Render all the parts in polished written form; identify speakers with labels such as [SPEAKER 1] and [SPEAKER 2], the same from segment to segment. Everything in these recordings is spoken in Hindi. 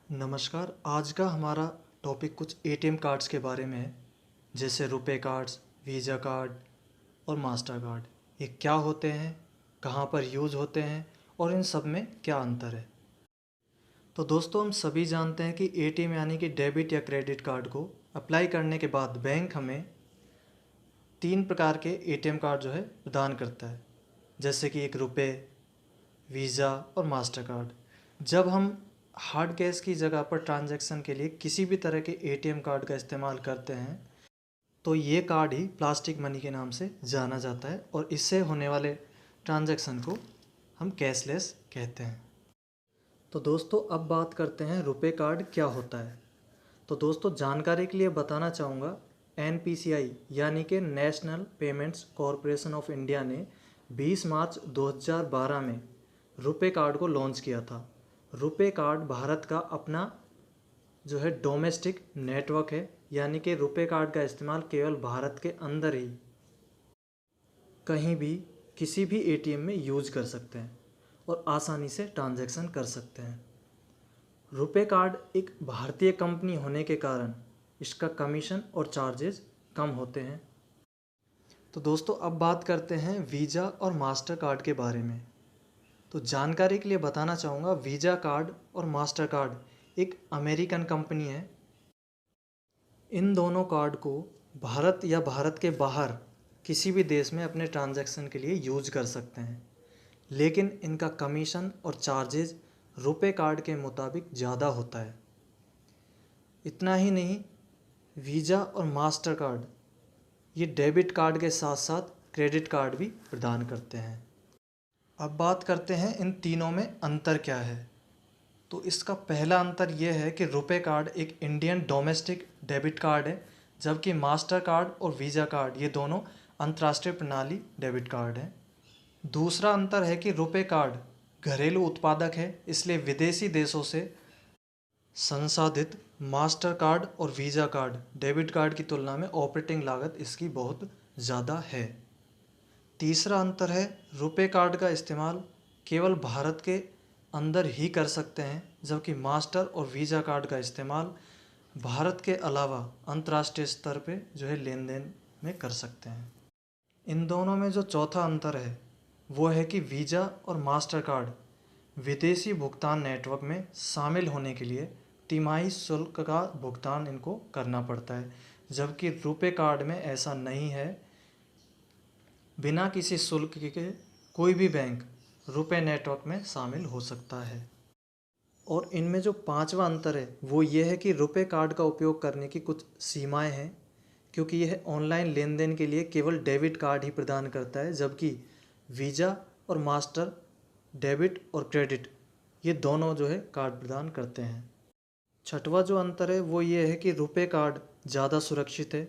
[SPEAKER 1] नमस्कार। आज का हमारा टॉपिक कुछ एटीएम कार्ड्स के बारे में है, जैसे रुपए कार्ड्स, वीज़ा कार्ड और मास्टर कार्ड। ये क्या होते हैं, कहाँ पर यूज़ होते हैं और इन सब में क्या अंतर है। तो दोस्तों, हम सभी जानते हैं कि एटीएम यानी कि डेबिट या क्रेडिट कार्ड को अप्लाई करने के बाद बैंक हमें 3 प्रकार के एटीएम कार्ड जो है प्रदान करता है, जैसे कि एक रुपए, वीज़ा और मास्टर कार्ड। जब हम हार्ड कैश की जगह पर ट्रांजैक्शन के लिए किसी भी तरह के एटीएम कार्ड का इस्तेमाल करते हैं, तो ये कार्ड ही प्लास्टिक मनी के नाम से जाना जाता है और इससे होने वाले ट्रांजैक्शन को हम कैशलेस कहते हैं। तो दोस्तों, अब बात करते हैं रुपए कार्ड क्या होता है। तो दोस्तों, जानकारी के लिए बताना चाहूँगा, एनपीसीआई यानी कि national payments corporation of India ने 20 मार्च 2012 में रुपए कार्ड को लॉन्च किया था। रुपए कार्ड भारत का अपना जो है डोमेस्टिक नेटवर्क है, यानी कि रुपए कार्ड का इस्तेमाल केवल भारत के अंदर ही कहीं भी किसी भी एटीएम में यूज कर सकते हैं और आसानी से ट्रांजैक्शन कर सकते हैं। रुपए कार्ड एक भारतीय कंपनी होने के कारण इसका कमीशन और चार्जेस कम होते हैं। तो दोस्तों, अब बात करते हैं वीज़ा और मास्टर कार्ड के बारे में। तो जानकारी के लिए बताना चाहूँगा, वीज़ा कार्ड और मास्टर कार्ड एक अमेरिकन कंपनी है। इन दोनों कार्ड को भारत या भारत के बाहर किसी भी देश में अपने ट्रांजैक्शन के लिए यूज कर सकते हैं, लेकिन इनका कमीशन और चार्जेस रुपए कार्ड के मुताबिक ज़्यादा होता है। इतना ही नहीं, वीज़ा और मास्टर कार्ड ये डेबिट कार्ड के साथ साथ क्रेडिट कार्ड भी प्रदान करते हैं। अब बात करते हैं इन तीनों में अंतर क्या है। तो इसका पहला अंतर यह है कि रुपए कार्ड एक इंडियन डोमेस्टिक डेबिट कार्ड है, जबकि मास्टर कार्ड और वीज़ा कार्ड ये दोनों अंतर्राष्ट्रीय प्रणाली डेबिट कार्ड हैं। दूसरा अंतर है कि रुपए कार्ड घरेलू उत्पादक है, इसलिए विदेशी देशों से संसाधित मास्टर कार्ड और वीज़ा कार्ड डेबिट कार्ड की तुलना में ऑपरेटिंग लागत इसकी बहुत ज़्यादा है। तीसरा अंतर है, रुपए कार्ड का इस्तेमाल केवल भारत के अंदर ही कर सकते हैं, जबकि मास्टर और वीज़ा कार्ड का इस्तेमाल भारत के अलावा अंतर्राष्ट्रीय स्तर पे जो है लेन देन में कर सकते हैं। इन दोनों में जो चौथा अंतर है वो है कि वीज़ा और मास्टर कार्ड विदेशी भुगतान नेटवर्क में शामिल होने के लिए तिमाही शुल्क का भुगतान इनको करना पड़ता है, जबकि रुपए कार्ड में ऐसा नहीं है। बिना किसी शुल्क के कोई भी बैंक रुपए नेटवर्क में शामिल हो सकता है। और इनमें जो पांचवा अंतर है वो ये है कि रुपए कार्ड का उपयोग करने की कुछ सीमाएं हैं, क्योंकि यह ऑनलाइन लेन देन के लिए केवल डेबिट कार्ड ही प्रदान करता है, जबकि वीज़ा और मास्टर डेबिट और क्रेडिट ये दोनों जो है कार्ड प्रदान करते हैं। छठवां जो अंतर है वो ये है कि रुपए कार्ड ज़्यादा सुरक्षित है,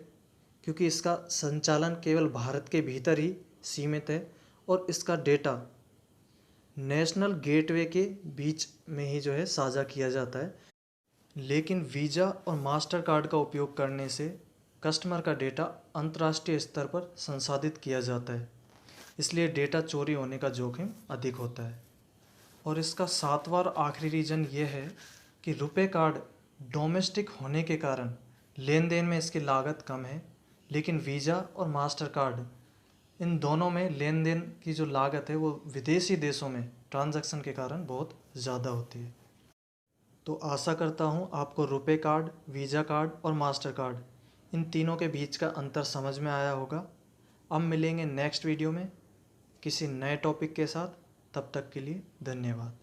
[SPEAKER 1] क्योंकि इसका संचालन केवल भारत के भीतर ही सीमित है और इसका डेटा नेशनल गेटवे के बीच में ही जो है साझा किया जाता है। लेकिन वीज़ा और मास्टर कार्ड का उपयोग करने से कस्टमर का डेटा अंतर्राष्ट्रीय स्तर पर संसाधित किया जाता है, इसलिए डेटा चोरी होने का जोखिम अधिक होता है। और इसका सातवां और आखिरी रीज़न ये है कि रुपए कार्ड डोमेस्टिक होने के कारण लेन देन में इसकी लागत कम है, लेकिन वीज़ा और मास्टर कार्ड इन दोनों में लेन देन की जो लागत है वो विदेशी देशों में ट्रांजैक्शन के कारण बहुत ज़्यादा होती है। तो आशा करता हूँ आपको रुपए कार्ड, वीज़ा कार्ड और मास्टर कार्ड इन तीनों के बीच का अंतर समझ में आया होगा। अब मिलेंगे नेक्स्ट वीडियो में किसी नए टॉपिक के साथ। तब तक के लिए धन्यवाद।